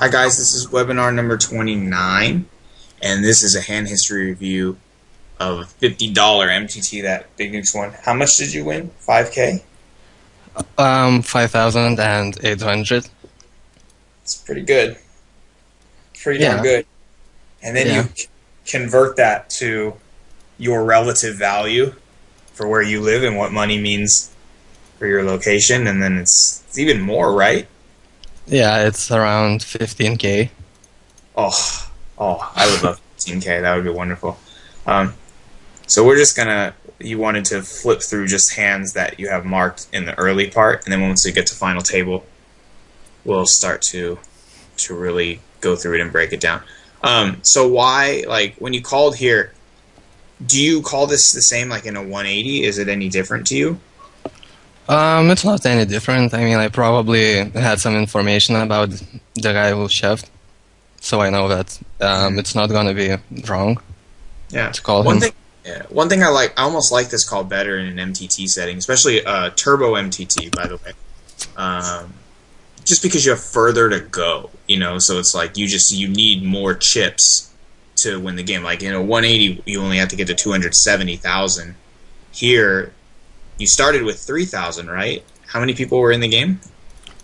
Hi guys, this is webinar number 29, and this is a hand history review of a $50 MTT that Bigniux won. How much did you win? 5K? 5,800. It's pretty good. Pretty darn good. And then you convert that to your relative value for where you live and what money means for your location, and then it's even more, right? Yeah, it's around 15K. Oh, I would love 15K. That would be wonderful. So we're just gonna, you wanted to flip through just hands that you have marked in the early part, and then once we get to final table, we'll start to really go through it and break it down. So why, like, when you called here, do you call this the same like in a 180? Is it any different to you? It's not any different. I mean, I probably had some information about the guy who shoved, so I know that it's not gonna be wrong. Yeah. To call him. One thing I almost like this call better in an MTT setting, especially turbo MTT, by the way. Just because you have further to go, you know, so it's like you need more chips to win the game. Like in a 180, you only have to get to 270,000. Here, you started with 3,000, right? How many people were in the game?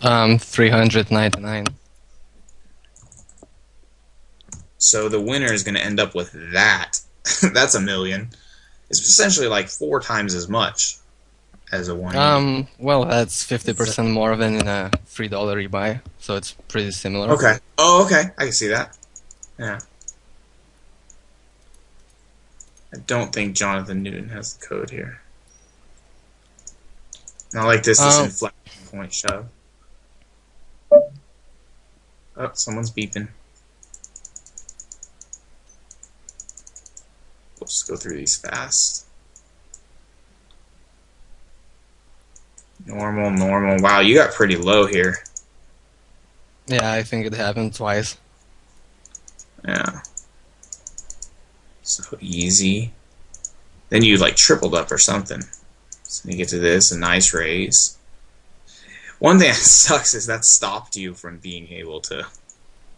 399. So the winner is going to end up with that. That's $1 million. It's essentially like 4 times as much as a 180. Well, that's 50% more than in a $3 rebuy, so it's pretty similar. Okay. Oh, okay. I can see that. Yeah. I don't think Jonathan Newton has the code here. Not like this inflection point shove. Oh, someone's beeping. We'll just go through these fast. Normal, normal. Wow, you got pretty low here. Yeah, I think it happened twice. Yeah. So easy. Then you like tripled up or something. So you get to this, a nice raise. One thing that sucks is that stopped you from being able to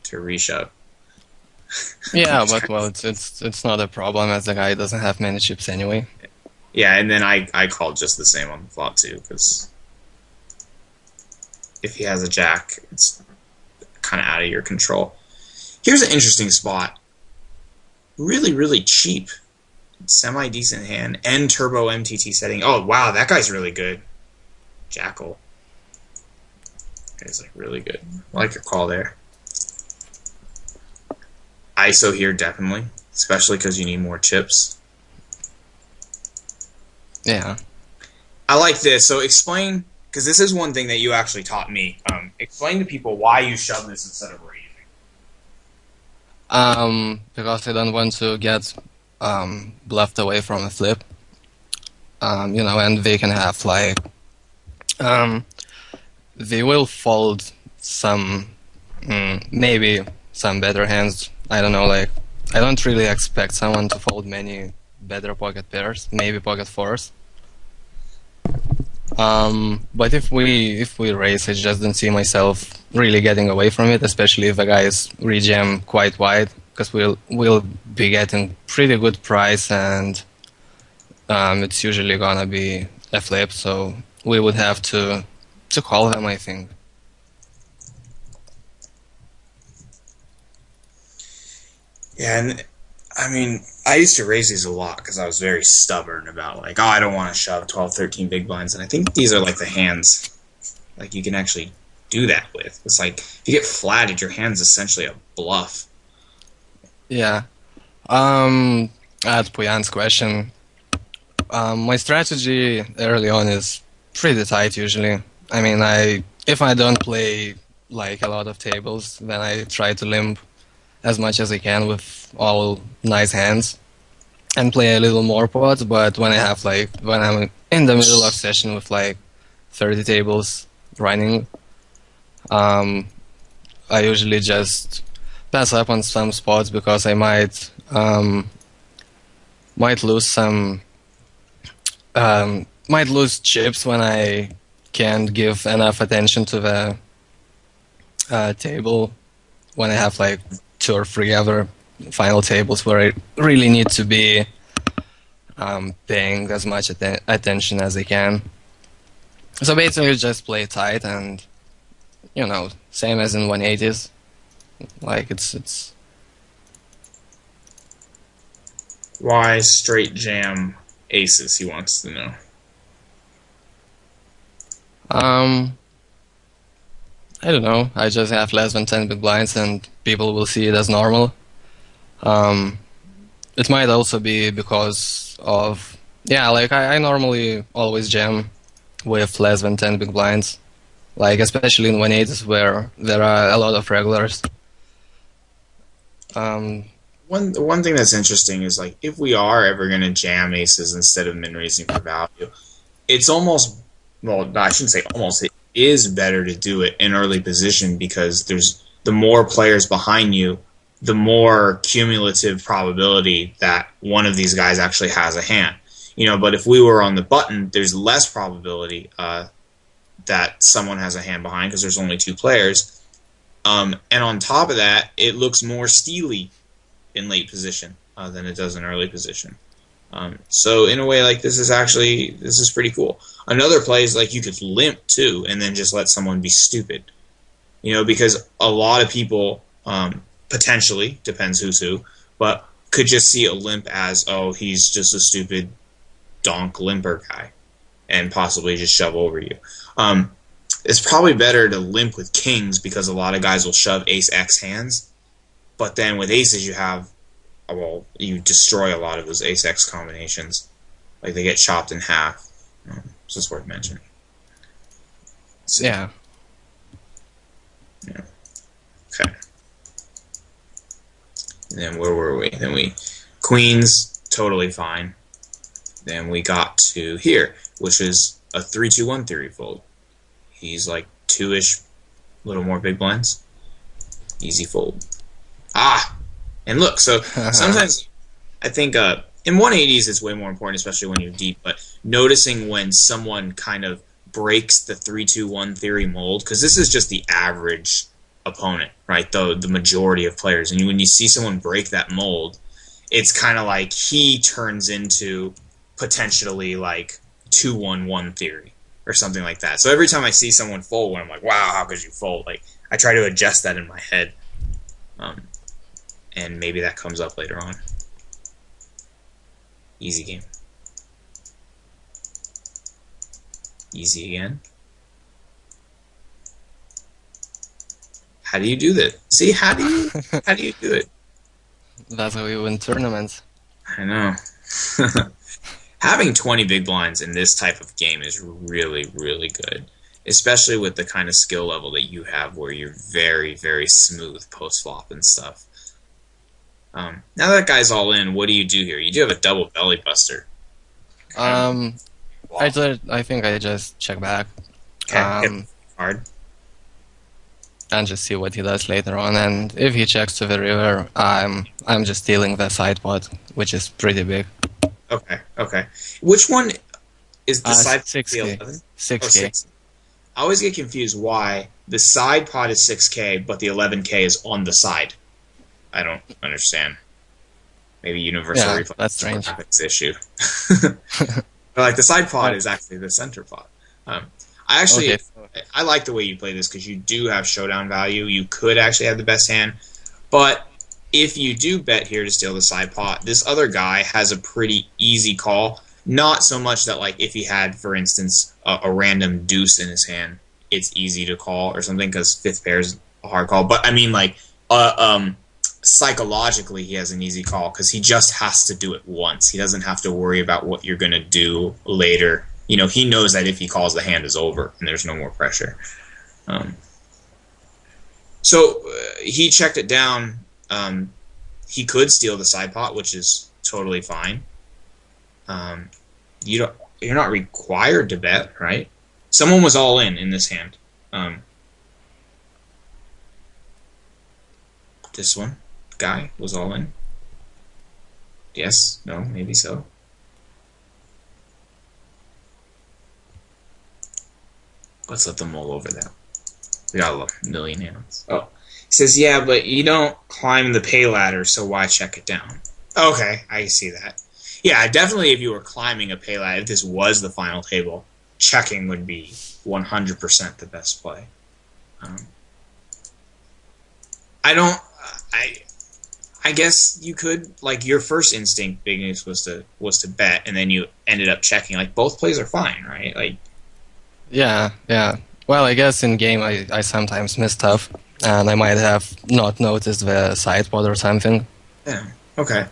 reshove. Yeah, but well, it's not a problem as the guy doesn't have many chips anyway. Yeah, and then I called just the same on the flop too, because if he has a jack, it's kind of out of your control. Here's an interesting spot. Really, really cheap. Semi-decent hand. And turbo MTT setting. Oh, wow, that guy's really good. Jackal. He's like really good. I like your call there. ISO here, definitely. Especially because you need more chips. Yeah. I like this. So explain, because this is one thing that you actually taught me. Explain to people why you shove this instead of raising. Because I don't want to get bluffed away from a flip. You know, and they can have like they will fold some maybe some better hands. I don't know, like I don't really expect someone to fold many better pocket pairs, maybe pocket fours. But if we raise, I just don't see myself really getting away from it, especially if the guys rejam quite wide, because we'll be getting pretty good price, and it's usually gonna be a flip, so we would have to call them, I think. Yeah, and I mean, I used to raise these a lot because I was very stubborn about like, oh, I don't want to shove 12, 13 big blinds, and I think these are like the hands like you can actually do that with. It's like if you get flatted, your hand's essentially a bluff. Yeah. At Puyan's question, my strategy early on is pretty tight usually. I mean, if I don't play like a lot of tables, then I try to limp as much as I can with all nice hands and play a little more pots. But when I'm in the middle of session with like 30 tables running, I usually just pass up on some spots because I might lose some might lose chips when I can't give enough attention to the table when I have like 2 or 3 other final tables where I really need to be paying as much attention as I can. So basically, just play tight and same as in 180s. Like it's Why straight jam aces? He wants to know. um I don't know. I just have less than 10 big blinds, and people will see it as normal. Um, it might also be because of like I normally always jam with less than 10 big blinds, like especially in 180s where there are a lot of regulars. Um, One thing that's interesting is like if we are ever going to jam aces instead of min raising for value, it's almost, well, I shouldn't say almost, it is better to do it in early position because there's the more players behind you, the more cumulative probability that one of these guys actually has a hand. But if we were on the button, there's less probability that someone has a hand behind because there's only 2 players. And on top of that, it looks more steely in late position than it does in early position. So in a way, like this is pretty cool. Another play is like you could limp too, and then just let someone be stupid. Because a lot of people potentially depends who's who, but could just see a limp as, oh, he's just a stupid donk limper guy, and possibly just shove over you. It's probably better to limp with kings because a lot of guys will shove ace x hands. But then with aces, you destroy a lot of those ace-x combinations. Like, they get chopped in half. So it's worth mentioning. So, yeah. Okay. And then where were we? Then queens, totally fine. Then we got to here, which is a 3-2-1 theory fold. He's like 2-ish, little more big blinds. Easy fold. And look, so sometimes I think in 180s it's way more important, especially when you're deep, but noticing when someone kind of breaks the 3-2-1 theory mold, because this is just the average opponent, right? The majority of players. And when you see someone break that mold, it's kind of like he turns into potentially like 2-1-1 theory or something like that. So every time I see someone fold, when I'm like, wow, how could you fold? Like, I try to adjust that in my head. And maybe that comes up later on. Easy game. Easy again. How do you do that? See, how do you do it? That's how you win tournaments. I know. Having 20 big blinds in this type of game is really, really good. Especially with the kind of skill level that you have where you're very, very smooth post-flop and stuff. Now that guy's all in, what do you do here? You do have a double belly buster. I think I just check back. Hit hard. And just see what he does later on. And if he checks to the river, I'm just stealing the side pot, which is pretty big. Okay. Which one is the side pot? 6K. 11? 6K. Oh, 6. I always get confused why the side pot is 6K, but the 11K is on the side. I don't understand. Maybe universal reflex. That's strange. Graphics issue. But like the side pot is actually the center pot. I like the way you play this because you do have showdown value. You could actually have the best hand, but if you do bet here to steal the side pot, this other guy has a pretty easy call. Not so much that like if he had, for instance, a random deuce in his hand, it's easy to call or something because fifth pair is a hard call. But I mean like psychologically he has an easy call because he just has to do it once. He doesn't have to worry about what you're going to do later. He knows that if he calls, the hand is over and there's no more pressure. So he checked it down. He could steal the side pot, which is totally fine. You're not required to bet, right? Someone was all in this hand. This one guy was all in. Yes, no, maybe so. Let's let them mull over that. We got a million hands. Oh, says, yeah, but you don't climb the pay ladder, so why check it down? Okay, I see that. Yeah, definitely if you were climbing a pay ladder, if this was the final table, checking would be 100% the best play. Um, I don't. I I guess you could, like, your first instinct, Bigniux, was to bet, and then you ended up checking. Like, both plays are fine, right? Like, Yeah, yeah. Well, I guess in game I sometimes miss stuff, and I might have not noticed the sideboard or something. yeah, okay.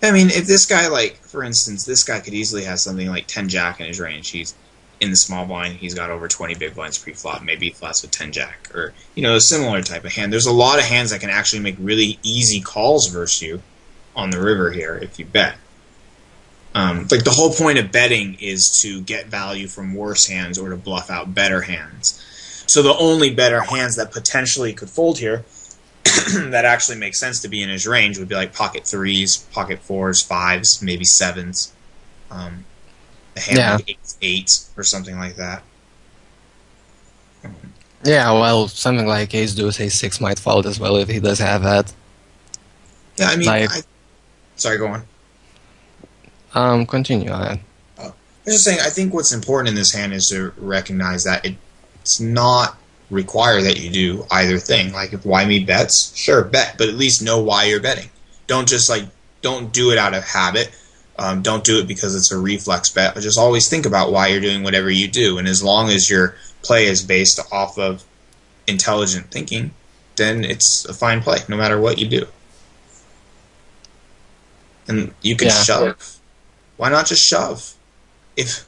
I mean, if this guy, like, for instance, this guy could easily have something like 10 Jack in his range. He's in the small blind. He's got over 20 big blinds pre-flop. Maybe he flats with 10 Jack, or a similar type of hand. There's a lot of hands that can actually make really easy calls versus you on the river here if you bet. Like, the whole point of betting is to get value from worse hands or to bluff out better hands. So the only better hands that potentially could fold here that actually makes sense to be in his range would be like pocket threes, pocket fours, fives, maybe sevens. A hand Yeah. like eights or something like that. Yeah, well, something like ace deuce, ace six might fold as well if he does have that. Yeah, I mean, Like, sorry, go on. continue. I was just saying, I think what's important in this hand is to recognize that it's not required that you do either thing. Like, if why me bets, sure, bet, but at least know why you're betting. Don't just, like, don't do it out of habit. Don't do it because it's a reflex bet, but just always think about why you're doing whatever you do. And as long as your play is based off of intelligent thinking, then it's a fine play, no matter what you do. And you can shove. Why not just shove? If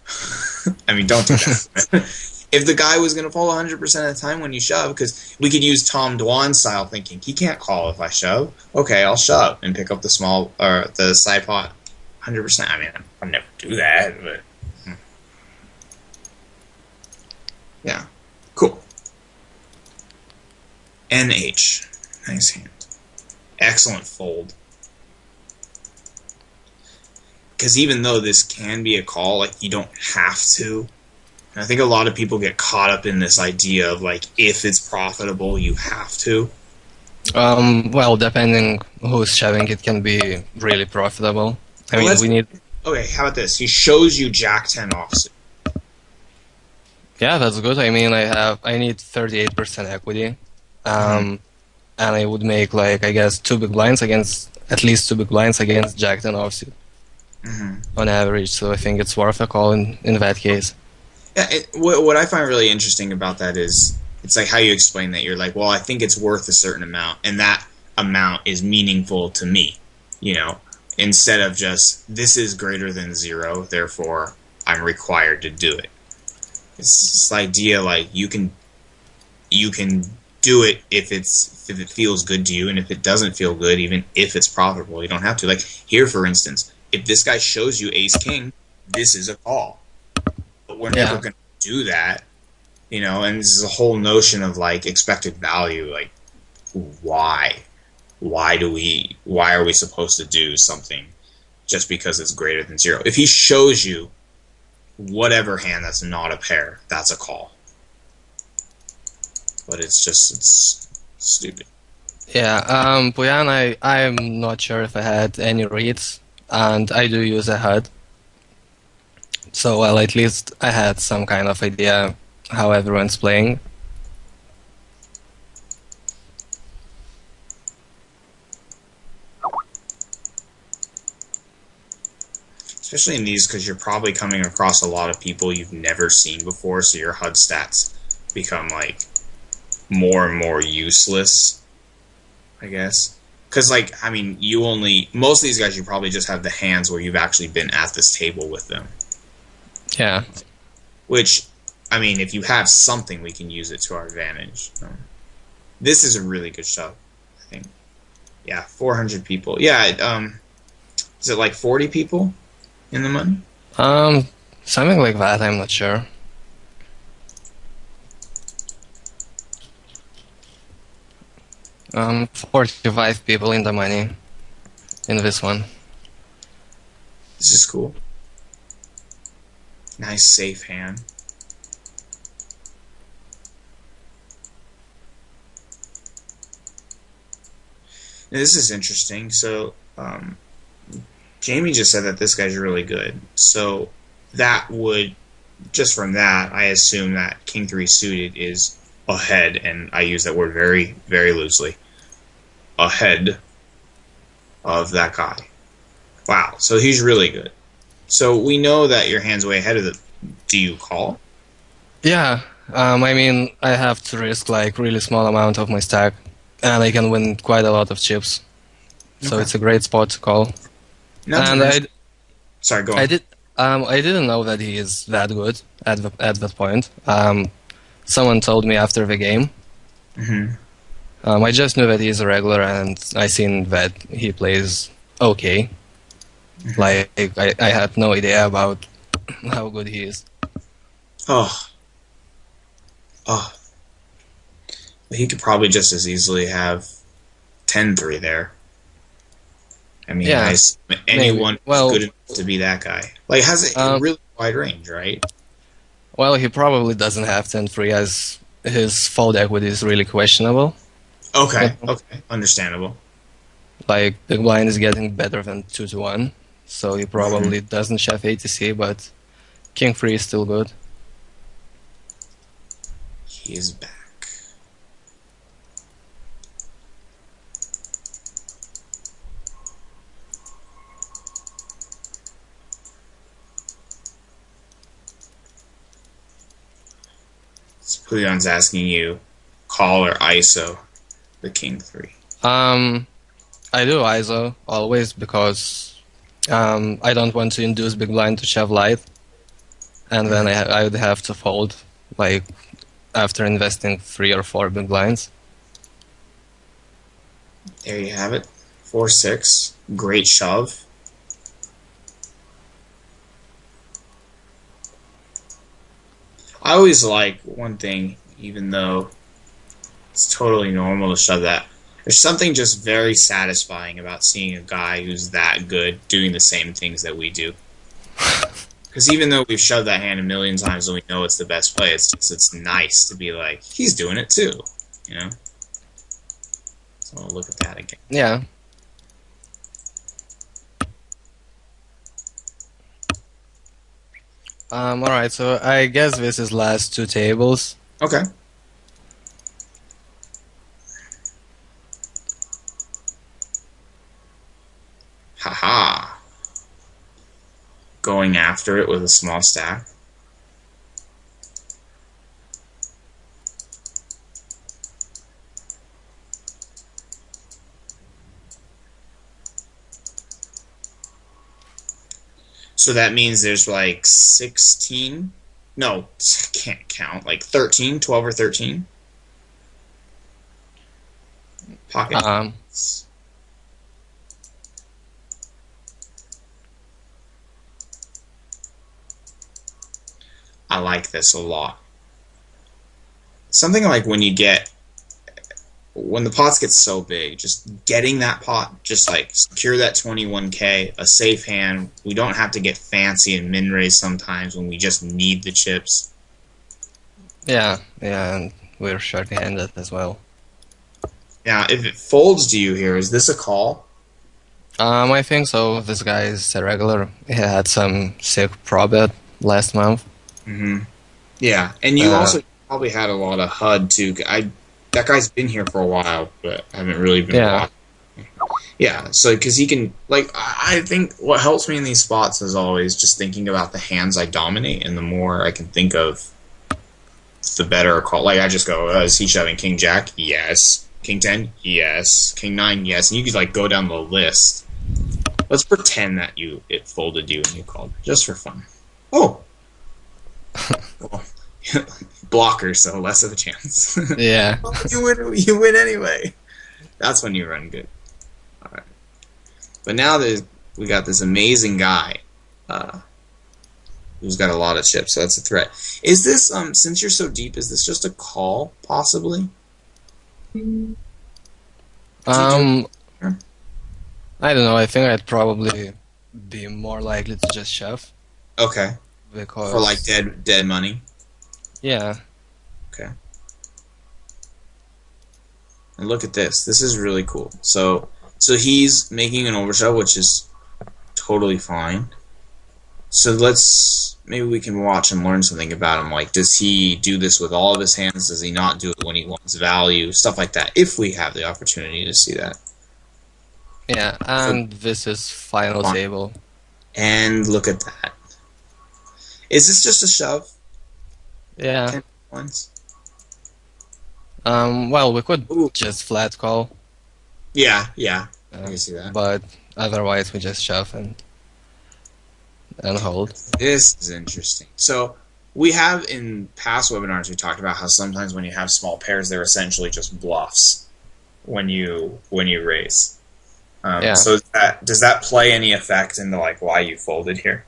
I mean, don't do that. If the guy was going to fold 100% of the time when you shove, because we could use Tom Dwan style thinking, he can't call if I shove. Okay, I'll shove and pick up the small or the side pot 100%. I mean, I'll never do that, but yeah, cool. NH, nice hand, excellent fold. Because even though this can be a call, like, you don't have to. And I think a lot of people get caught up in this idea of, like, if it's profitable, you have to. Well, depending who's shoving, it can be really profitable. I mean, we need. Okay, how about this? He shows you Jack 10 offsuit. Yeah, that's good. I mean, I need 38% equity, and I would make, like, I guess at least two big blinds against Jack 10 offsuit. On average, so I think it's worth a call in that case. Yeah, what I find really interesting about that is it's like how you explain that. You're like, well, I think it's worth a certain amount, and that amount is meaningful to me, instead of just, this is greater than 0, therefore I'm required to do it. It's this idea, like, you can do it if it feels good to you, and if it doesn't feel good, even if it's profitable, you don't have to. Like, here, for instance, if this guy shows you ace king, this is a call. But we're never going to do that, and this is a whole notion of, like, expected value. Like, why? Why are we supposed to do something just because it's greater than 0? If he shows you whatever hand that's not a pair, that's a call. But it's stupid. Yeah, Puyan, I'm not sure if I had any reads, and I do use a HUD. So, well, at least I had some kind of idea how everyone's playing. Especially in these, because you're probably coming across a lot of people you've never seen before, so your HUD stats become, like, more and more useless, I guess. Because, like, I mean, most of these guys, you probably just have the hands where you've actually been at this table with them. Yeah. Which, I mean, if you have something, we can use it to our advantage. This is a really good shove, I think. Yeah, 400 people. Yeah, is it like 40 people in the money? Something like that, I'm not sure. 45 people in the money in this one. This is cool. Nice safe hand. Now, this is interesting. So, Jamie just said that this guy's really good. So that would, just from that, I assume that King 3 suited is ahead, and I use that word very, very loosely. Ahead of that guy. Wow, so he's really good. So we know that your hand's way ahead of the. Do you call? Yeah, I mean, I have to risk like really small amount of my stack, and I can win quite a lot of chips. So Okay. it's a great spot to call. Not to And mention. Sorry, go on. I didn't know that he is that good at that point. Someone told me after the game. Hmm. I just knew that he's a regular, and I seen that he plays okay. Like I had no idea about how good he is. Oh, oh. He could probably just as easily have 10-3 there. I mean, Yeah, maybe. anyone who's good enough to be that guy. Like, has a really wide range, right? Well, he probably doesn't have 10-3 as his fold equity is really questionable. Okay, okay, understandable. Like, Big Blind is getting better than 2-1, so he probably doesn't shove ATC, but King 3 is still good. He is back. So Puyon's asking you, call or ISO the King 3. I do ISO always because I don't want to induce Big Blind to shove light, and then I would have to fold like after investing 3 or 4 Big Blinds. There you have it. 4-6. Great shove. I always like one thing, even though it's totally normal to shove that. There's something just very satisfying about seeing a guy who's that good doing the same things that we do. Because even though we've shoved that hand a million times and we know it's the best play, it's nice to be like, he's doing it too, you know? So I'll look at that again. Yeah. Alright, so I guess this is last 2 tables. Okay. Haha. Going after it with a small stack. So that means there's like 16. No, can't count. Like 13, 12 or 13. Pocket. I like this a lot. Something like when the pots get so big, just getting that pot, just like secure that 21k, a safe hand. We don't have to get fancy and min raise sometimes when we just need the chips. Yeah, and we're short-handed as well. Now, if it folds to you here, is this a call? I think so. This guy is a regular. He had some sick pro bet last month. Mm-hmm. Yeah, and you also probably had a lot of HUD too. That guy's been here for a while, but I haven't really been watching. Yeah, so because he can, like, I think what helps me in these spots is always just thinking about the hands I dominate, and the more I can think of, the better a call. Like, I just go, is he shoving King Jack? Yes. King 10? Yes. King 9? Yes. And you could, like, go down the list. Let's pretend that it folded you and you called, just for fun. Oh! Well, blocker, so less of a chance. Yeah. You win anyway. That's when you run good. All right. But now we got this amazing guy who's got a lot of chips, so that's a threat. Is this, since you're so deep, is this just a call, possibly? I don't know. I think I'd probably be more likely to just shove. Okay. Because for like dead money. Yeah. Okay. And look at this. This is really cool. So So he's making an overshove, which is totally fine. So maybe we can watch and learn something about him. Like, does he do this with all of his hands? Does he not do it when he wants value? Stuff like that, if we have the opportunity to see that. Yeah, So, and this is final table. and look at that. Is this just a shove? Yeah. 10 points? Well, we could Ooh. just flat call. Yeah, I can see that. But otherwise, we just shove and hold. This is interesting. So we have in past webinars we talked about how sometimes when you have small pairs, they're essentially just bluffs when you raise. Yeah. So does that play any effect into like why you folded here?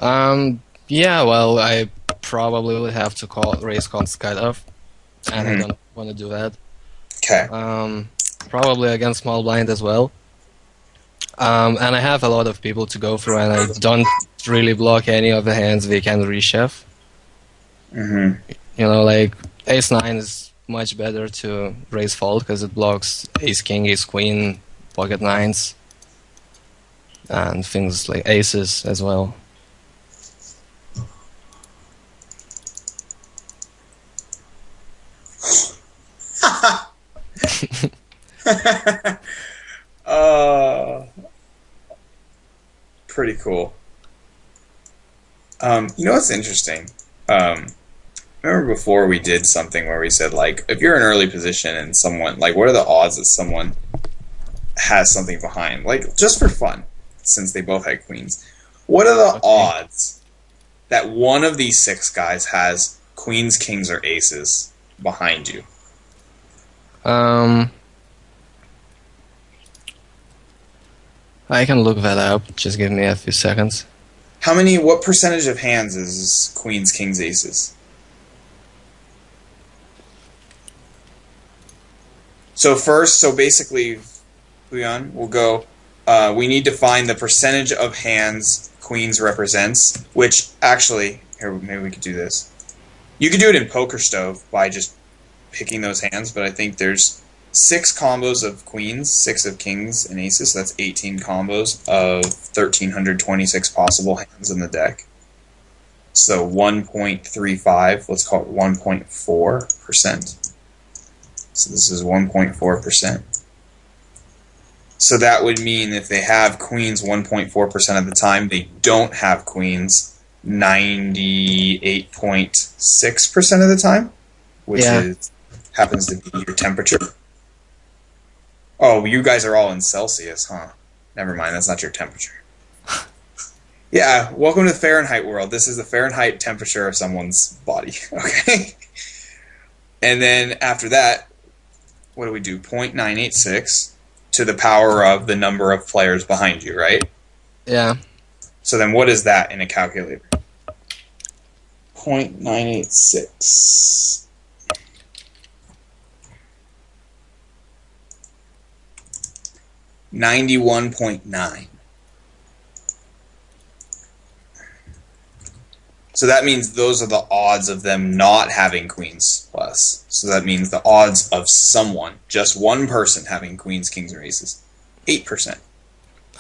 Yeah. Well, I probably would have to raise calls cutoff, and I don't want to do that. Okay. Probably against small blind as well. And I have a lot of people to go through, and I don't really block any of the hands we can reshove. Mm-hmm. You know, like ace-9 is much better to raise fold because it blocks ace-king, ace-queen, pocket nines, and things like aces as well. Pretty cool. You know what's interesting? Remember before we did something where we said, like, if you're in early position and someone, like, what are the odds that someone has something behind? Like, just for fun, since they both had queens. What are the odds that one of these 6 guys has queens, kings, or aces behind you? I can look that up. Just give me a few seconds. What percentage of hands is queens, kings, aces? So basically, Leon, we'll go, we need to find the percentage of hands queens represents, which actually, here, maybe we could do this. You could do it in Poker Stove by just picking those hands, but I think there's 6 combos of queens, 6 of kings and aces, so that's 18 combos of 1,326 possible hands in the deck. So 1.35, let's call it 1.4%. So this is 1.4%. So that would mean if they have queens 1.4% of the time, they don't have queens 98.6% of the time, which happens to be your temperature. Oh, you guys are all in Celsius, huh? Never mind, that's not your temperature. Yeah, welcome to the Fahrenheit world. This is the Fahrenheit temperature of someone's body, okay? And then after that, what do we do? 0.986 to the power of the number of players behind you, right? Yeah. So then what is that in a calculator? 0.986. 91.9. So that means those are the odds of them not having queens plus. So that means the odds of someone, just one person, having queens, kings, or aces, 8%.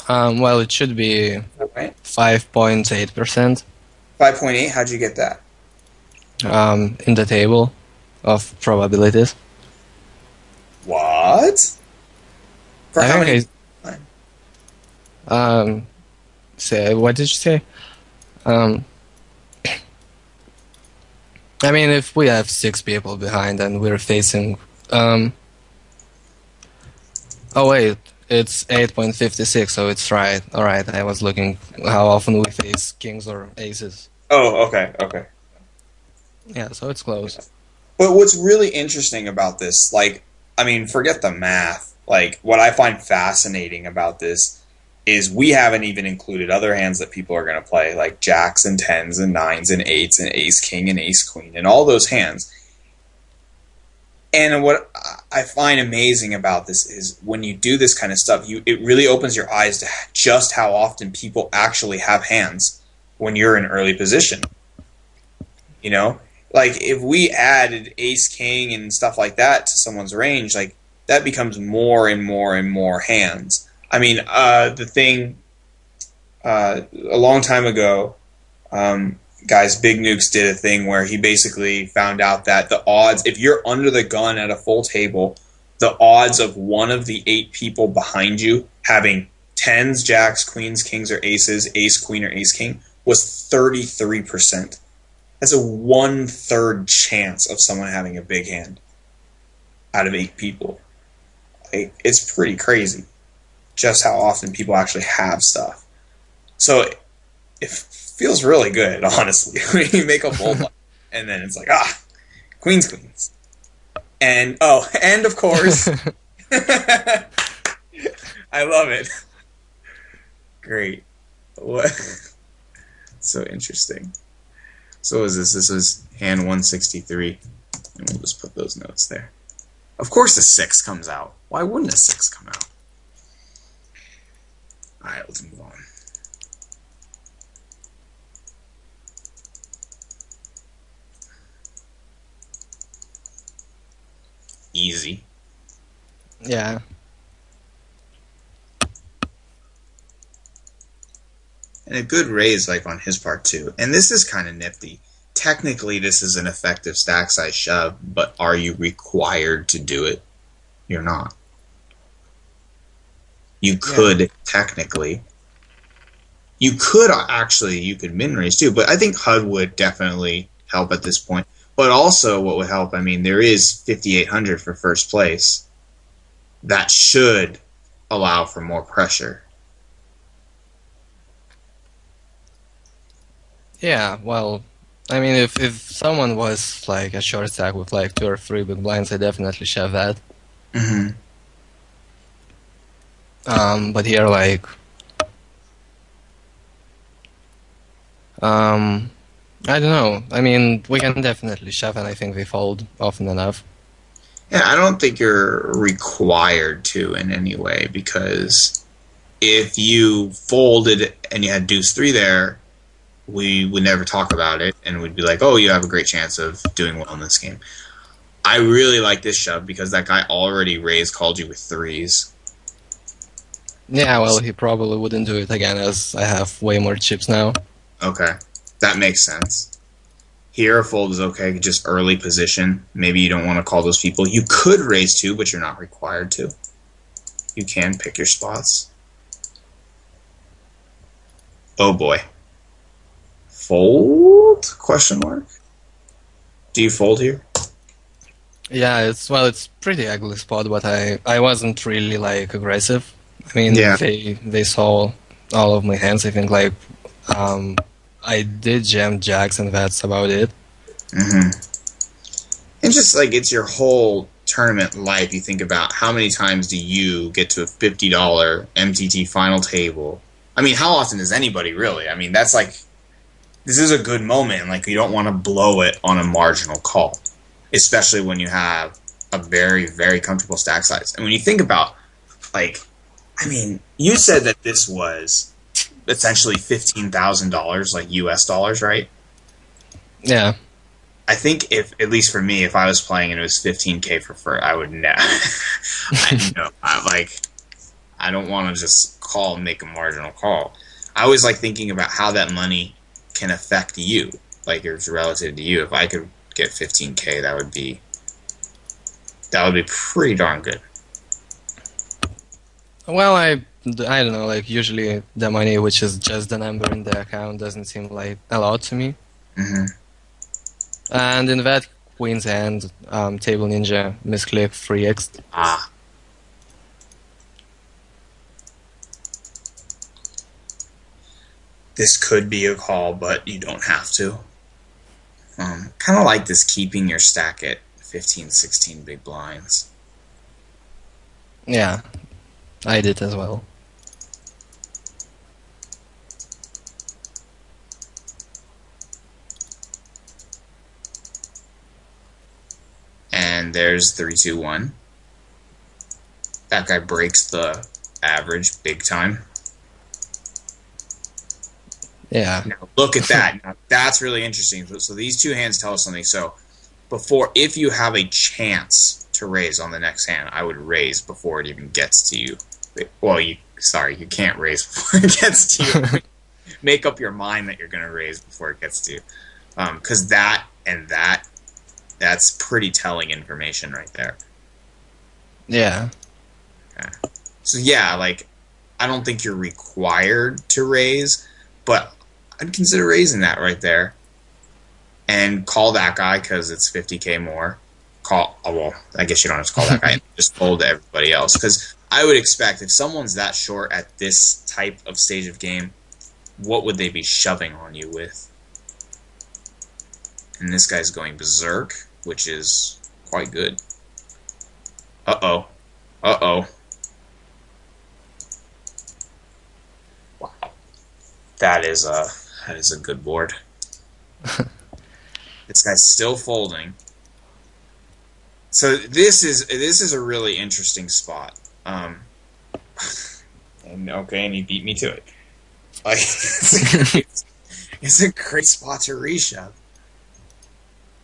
Well, it should be 5.8%. 5.8. How'd you get that? In the table of probabilities. What? For how many? Say, what did you say? I mean, if we have 6 people behind and we're facing, oh wait, it's 8.56, so it's right. All right, I was looking how often we face kings or aces. Oh, okay. Yeah, so it's close. But what's really interesting about this, like, I mean, forget the math. Like, what I find fascinating about this is we haven't even included other hands that people are going to play, like jacks and tens and nines and eights and ace king and ace queen and all those hands. And what I find amazing about this is when you do this kind of stuff, it really opens your eyes to just how often people actually have hands when you're in early position. Like, if we added ace king and stuff like that to someone's range, like, that becomes more and more and more hands. I mean, the thing a long time ago, guys, Bigniux did a thing where he basically found out that the odds, if you're under the gun at a full table, the odds of one of the 8 people behind you having tens, jacks, queens, kings, or aces, ace, queen, or ace, king, was 33%. That's a 1/3 chance of someone having a big hand out of 8 people. Like, it's pretty crazy just how often people actually have stuff. So it feels really good, honestly, when you make a fold and then it's like, queens, queens. And, and of course, I love it. Great. What? So interesting. So what is this? This is hand 163. And we'll just put those notes there. Of course a 6 comes out. Why wouldn't a 6 come out? Alright, let's move on. Easy. Yeah. And a good raise like on his part too. And this is kind of nifty. Technically this is an effective stack size shove, but are you required to do it? You're not. You could technically. You could actually, you could min raise too, but I think HUD would definitely help at this point. But also what would help, I mean, there is 5,800 for first place. That should allow for more pressure. Yeah, well, I mean, if someone was like a short stack with like 2 or 3 big blinds, I definitely shove that. Mm-hmm. But here, like, I don't know. I mean, we can definitely shove, and I think they fold often enough. Yeah, I don't think you're required to in any way, because if you folded and you had deuce 3 there, we would never talk about it, and we'd be like, oh, you have a great chance of doing well in this game. I really like this shove because that guy already raised called you with 3s. Yeah, well, he probably wouldn't do it again, as I have way more chips now. Okay, that makes sense. Here, a fold is okay, just early position. Maybe you don't want to call those people. You could raise 2, but you're not required to. You can pick your spots. Oh boy. Fold? Question mark? Do you fold here? Yeah, it's pretty ugly spot, but I wasn't really like aggressive. I mean, Yeah. they saw all of my hands. I think like I did jam jacks, and that's about it. Mm-hmm. And just like it's your whole tournament life, you think about how many times do you get to a $50 MTT final table? I mean, how often does anybody really? I mean, that's like, this is a good moment. Like, you don't want to blow it on a marginal call, especially when you have a very, very comfortable stack size. And when you think about, like, I mean, you said that this was essentially $15,000, like US dollars, right? Yeah. I think if, at least for me, if I was playing and it was 15K for free, I would never. I don't want to just call and make a marginal call. I always like thinking about how that money can affect you, like it's relative to you. If I could get 15K, that would be pretty darn good. Well, I don't know. Like usually the money, which is just the number in the account, doesn't seem like a lot to me. Mm-hmm. And in that Queen's hand, Table Ninja misclick 3x. Ah. This could be a call, but you don't have to. Kind of like this keeping your stack at 15, 16 big blinds. Yeah, I did as well. And there's 3, 2, 1. That guy breaks the average big time. Yeah. Now, look at that. Now, that's really interesting. So these two hands tell us something. So, if you have a chance to raise on the next hand, I would raise before it even gets to you. Well, you can't raise before it gets to you. Make up your mind that you're going to raise before it gets to you. Because that's pretty telling information right there. Yeah. Okay. So yeah, like, I don't think you're required to raise, but I'd consider raising that right there. And call that guy because it's 50k more. Well, I guess you don't have to call that guy. Just fold to everybody else. Because I would expect if someone's that short at this type of stage of game, what would they be shoving on you with? And this guy's going berserk, which is quite good. Uh-oh. Uh-oh. Wow. That is a good board. This guy's still folding. So this is a really interesting spot. And he beat me to it. Like it's a great spot to reshove.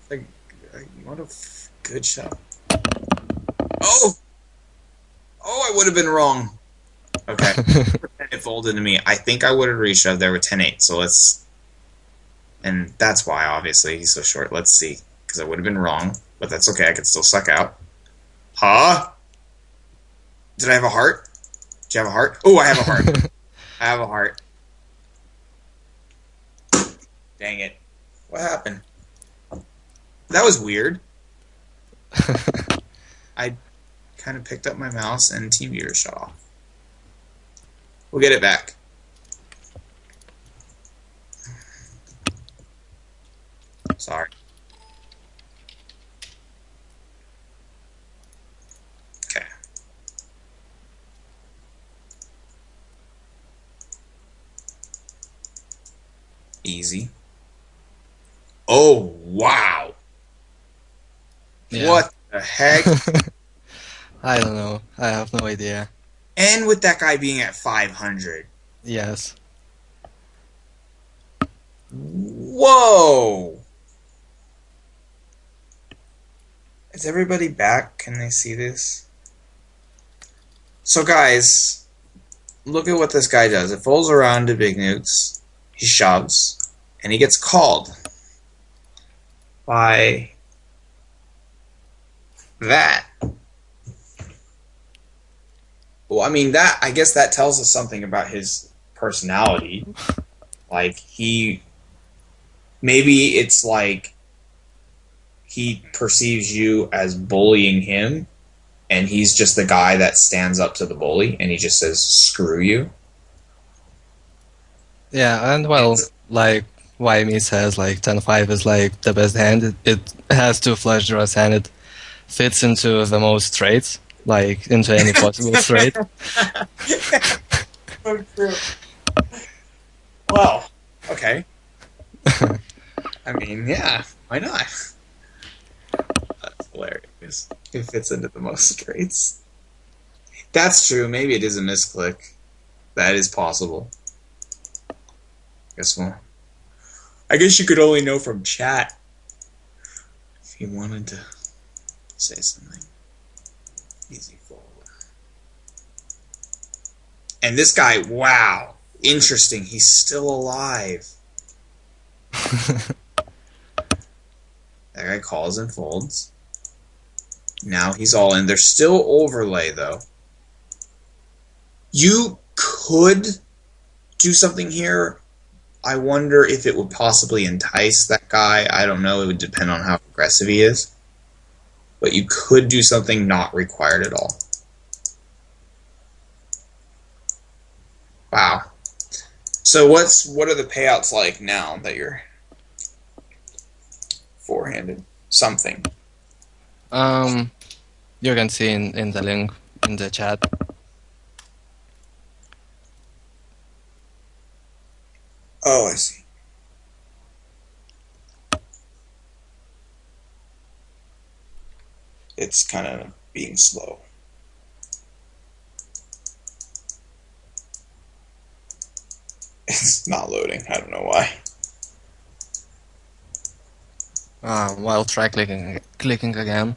Like what a good shove. Oh, I would have been wrong. Okay, it folded to me. I think I would have reshoved there with 10-8. So let's, and that's why obviously he's so short. Let's see, because I would have been wrong, but that's okay. I could still suck out. Huh? Did I have a heart? Did you have a heart? Oh, I have a heart. I have a heart. Dang it. What happened? That was weird. I kind of picked up my mouse and TeamViewer shut off. We'll get it back. Sorry. Okay. Easy. Oh, wow. Yeah. What the heck? I don't know. I have no idea. And with that guy being at 500. Yes. Whoa! Is everybody back? Can they see this? So guys, look at what this guy does. It folds around to Bigniux. He shoves. And he gets called by that. Well, I mean, I guess that tells us something about his personality. Like, maybe it's like he perceives you as bullying him, and he's just the guy that stands up to the bully, and he just says, screw you. Yeah, and well, like YME says, like 10-5 is like the best hand. It has two flush draws, and it fits into the most straights. Like, into any possible straight. So true. Well, okay. I mean, yeah, why not? That's hilarious. It fits into the most straights. That's true. Maybe it is a misclick. That is possible. I guess you could only know from chat if you wanted to say something. Easy fold. And this guy, wow, interesting. He's still alive. That guy calls and folds. Now he's all in. There's still overlay, though. You could do something here. I wonder if it would possibly entice that guy. I don't know. It would depend on how aggressive he is. But you could do something not required at all. Wow. So what are the payouts like now that you're four-handed? Something. You can see in the link in the chat. Oh, I see. It's kind of being slow. It's not loading. I don't know why. While try clicking again.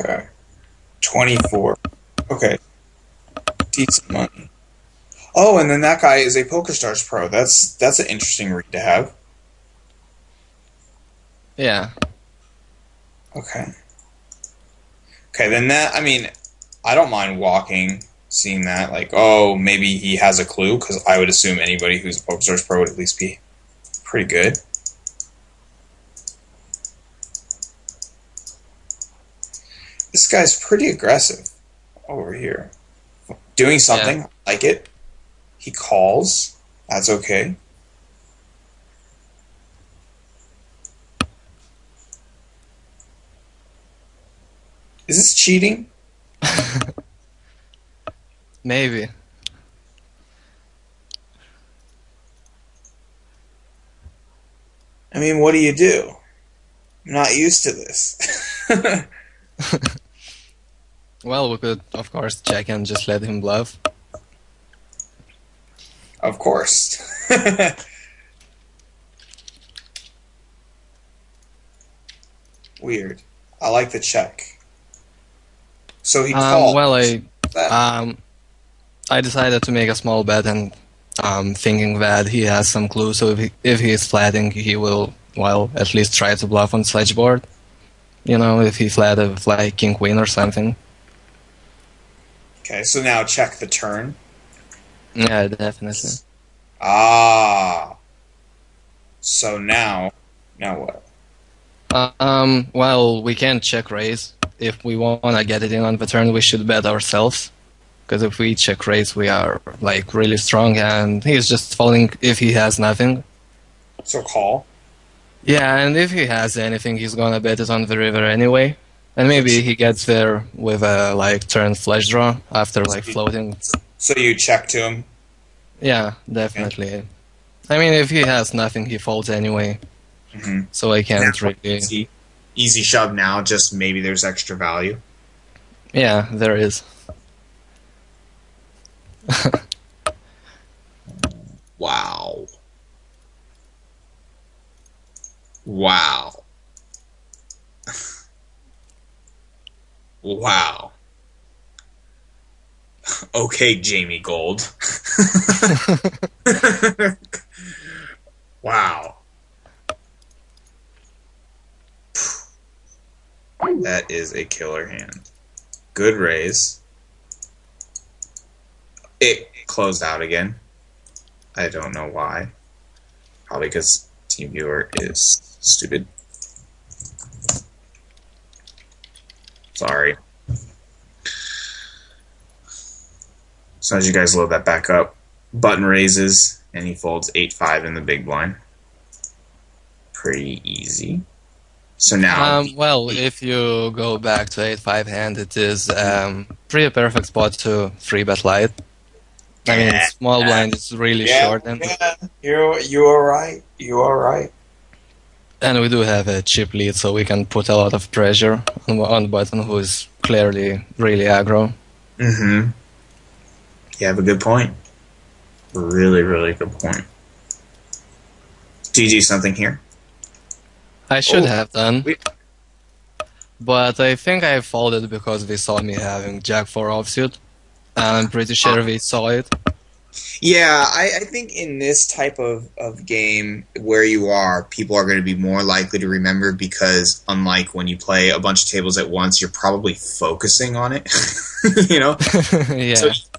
Okay. 24. Okay. Decent money. Oh, and then that guy is a PokerStars Pro. That's an interesting read to have. Yeah. Okay. Okay, then I mean, I don't mind walking, seeing that. Like, oh, maybe he has a clue, because I would assume anybody who's a PokerStars Pro would at least be pretty good. This guy's pretty aggressive over here. Doing something, Yeah. I like it. He calls. That's okay. Is this cheating? Maybe. I mean, what do you do? I'm not used to this. Well, we could, of course, check and just let him bluff. Of course. Weird. I like the check. So he called. Well, That. I decided to make a small bet, and thinking that he has some clue. So if he is flatting, he will, well, at least try to bluff on sledge board. You know, if he flatted with like king queen or something. Okay, so now check the turn. Yeah, definitely. Ah. So now what? Well, we can check raise. If we want to get it in on the turn, we should bet ourselves. Because if we check raise, we are like really strong, and he's just falling if he has nothing. So call. Yeah, and if he has anything, he's gonna bet it on the river anyway. And maybe he gets there with a like turn flush draw after like floating. So you check to him. Yeah, definitely. I mean, if he has nothing, he folds anyway. Mm-hmm. So I can't really. Easy shove now. Just maybe there's extra value. Yeah, there is. Wow. Wow. Wow. Okay, Jamie Gold. Wow. That is a killer hand. Good raise. It closed out again. I don't know why. Probably because TeamViewer is stupid. Sorry. So as you guys load that back up, button raises, and he folds 8-5 in the big blind. Pretty easy. So now... well, if you go back to 8-5 hand, it is pretty perfect spot to 3-bet light. I mean, small blind is really short. And you are right. You are right. And we do have a chip lead, so we can put a lot of pressure on the button, who is clearly really aggro. Mm-hmm. You have a good point. Really, really good point. GG something here. I should have done. But I think I folded because they saw me having Jack 4 offsuit. And I'm pretty sure they saw it. Yeah, I think in this type of game where you are, people are going to be more likely to remember because unlike when you play a bunch of tables at once, you're probably focusing on it. You know? Yeah.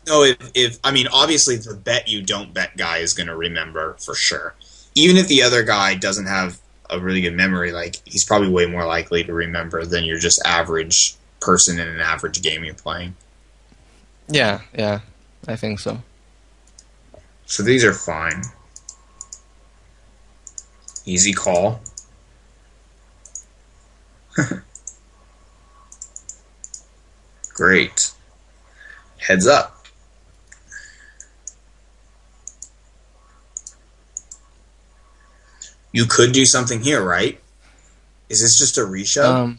So, if I mean, obviously the bet you don't bet guy is going to remember for sure. Even if the other guy doesn't have a really good memory, like he's probably way more likely to remember than your just average person in an average game you're playing. Yeah, I think so. So these are fine. Easy call. Great. Heads up. You could do something here, right? Is this just a reshove?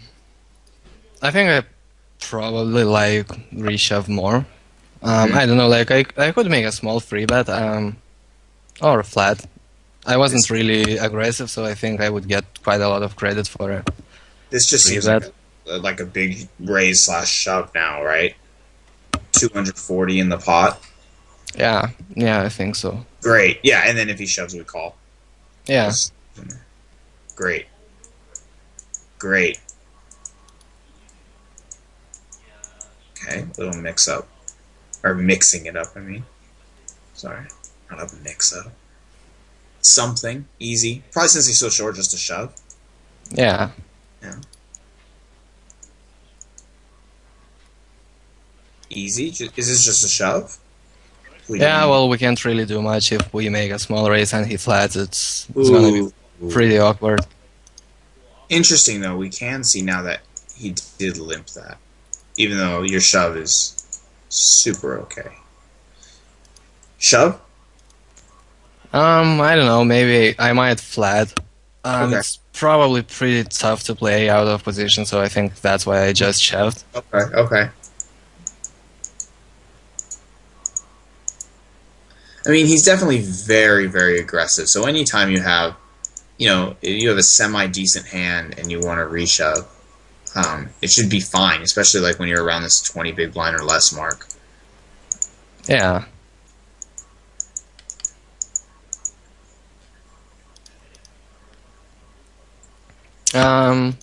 I think I probably like reshove more. I don't know, like I could make a small free bet, or a flat. I wasn't really aggressive, so I think I would get quite a lot of credit for it. This just seems like like a big raise slash shove now, right? 240 in the pot. Yeah, yeah, I think so. Great. Yeah, and then if he shoves, we call. Yeah. Just- Great. Great. Okay, little mix up. Or mixing it up, I mean. Sorry. Not a mix up. Something. Easy. Probably since he's so short, just a shove. Yeah. Yeah. Easy. Is this just a shove? Yeah, well, we can't really do much if we make a small raise and he flats. It's gonna be Ooh. pretty awkward. Interesting, though. We can see now that he did limp that. Even though your shove is super okay. Shove? I don't know, maybe I might flat. Okay. It's probably pretty tough to play out of position, so I think that's why I just shoved. Okay, okay. I mean, he's definitely very, very aggressive. So anytime you have, you have a semi-decent hand and you want to reshove, it should be fine, especially like when you're around this 20 big blind or less mark. Yeah.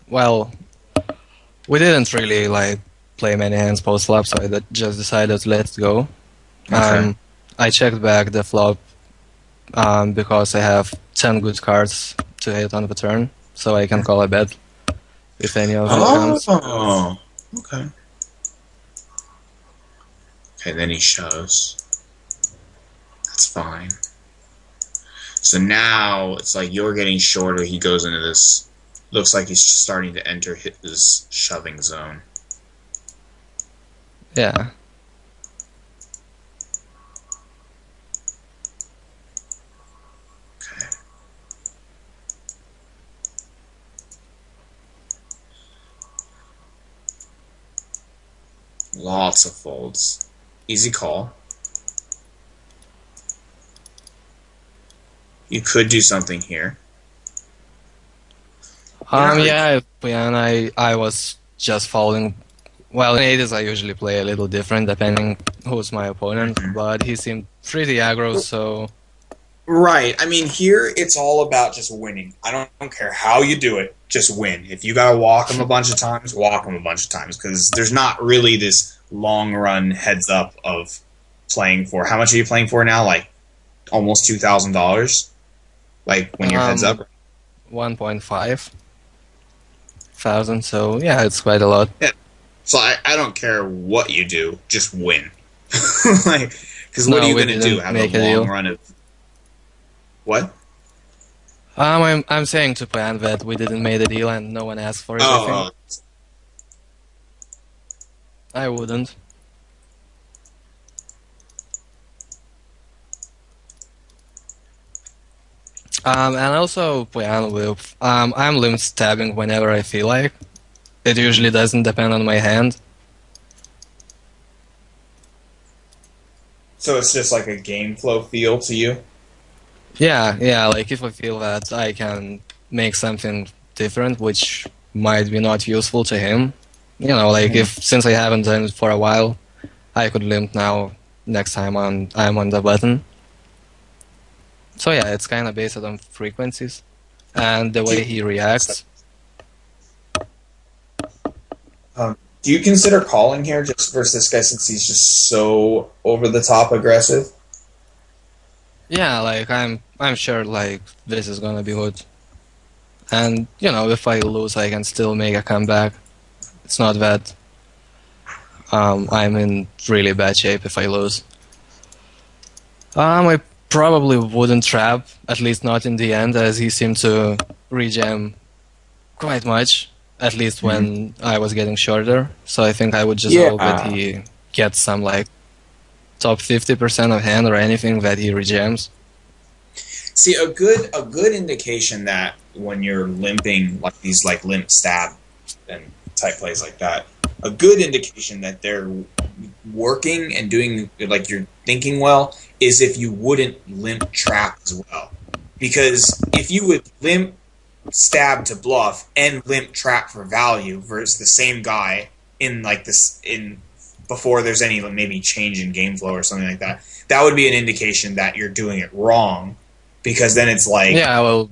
Well, we didn't really like play many hands post flop, so I just decided let's go. Okay. I checked back the flop because I have 10 good cards to hit on the turn, so I can call a bet if any of it comes. Oh, okay. Okay, then he shows. That's fine. So now it's like you're getting shorter. He goes into this. Looks like he's starting to enter his shoving zone. Yeah. Okay. Lots of folds. Easy call. You could do something here. Yeah, and I was just following. Well, in 80s I usually play a little different depending who's my opponent, but he seemed pretty aggro, so... Right. I mean, here it's all about just winning. I don't care how you do it, just win. If you gotta walk him a bunch of times, walk him a bunch of times, because there's not really this long run heads up of playing for. How much are you playing for now? Like almost $2,000. Like when you're heads up. 1.5 thousand, so yeah, it's quite a lot. Yeah. So I don't care what you do, just win. Like, because what No, are you we gonna do? didn't Have make a a long deal. run of what? I'm saying to plan that we didn't make a deal and no one asked for it, I think. Oh, I wouldn't. And also, plan with, I'm limit stabbing whenever I feel like. It usually doesn't depend on my hand. so it's just like a game flow feel to you. Yeah, like if I feel that I can make something different, which might be not useful to him. Like if, since I haven't done it for a while, I could limp now next time I'm on the button. So yeah, it's kind of based on frequencies and the way he reacts. Do you consider calling here just versus this guy since he's just so over the top aggressive? Yeah, like I'm sure like this is gonna be good. And if I lose, I can still make a comeback. It's not that I'm in really bad shape if I lose. I probably wouldn't trap, at least not in the end, as he seemed to rejam quite much, at least when I was getting shorter. So I think I would just hope that he gets some like top 50% of hand or anything that he rejams. See, a good indication that when you're limping like these like limp stab and type plays like that, a good indication that they're working and doing like you're thinking well is if you wouldn't limp trap as well. Because if you would limp stab to bluff and limp trap for value versus the same guy in like this in before there's any maybe change in game flow or something like that, that would be an indication that you're doing it wrong, because then it's like Yeah, well,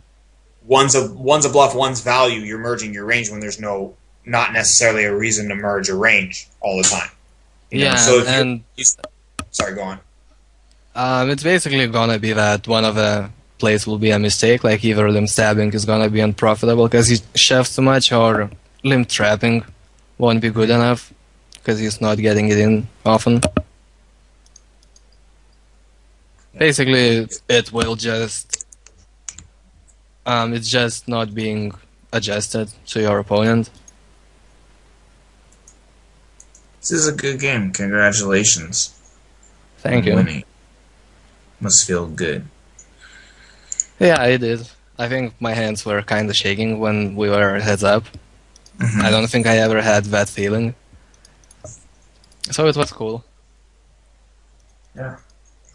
one's a bluff, one's value. You're merging your range when there's not necessarily a reason to merge a range all the time. yeah, So if and sorry, go on. it's basically gonna be that one of the plays will be a mistake, like either limb stabbing is gonna be unprofitable because he shoves too much, or limb trapping won't be good enough because he's not getting it in often. Basically, it will just it's just not being adjusted to your opponent. This is a good game. Congratulations. Thank you. Winning. Must feel good. Yeah, I did. I think my hands were kind of shaking when we were heads up. I don't think I ever had that feeling. So it was cool. Yeah.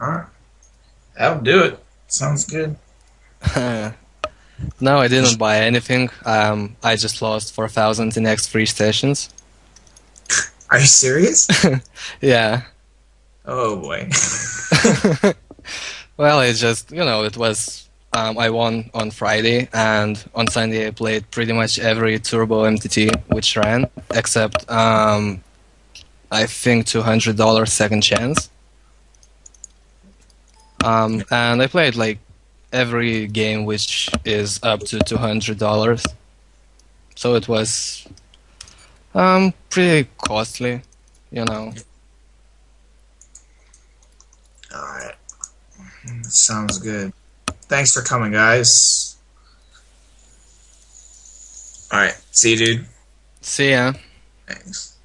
Alright. That'll do it. Sounds good. No, I didn't buy anything. I just lost 4,000 in the next 3 sessions. Are you serious? Yeah. Oh boy. Well, it's just, it was. I won on Friday, and on Sunday I played pretty much every Turbo MTT which ran, except I think $200 second chance. And I played like every game which is up to $200. So it was pretty costly, Alright. Sounds good. Thanks for coming, guys. Alright. See you, dude. See ya. Thanks.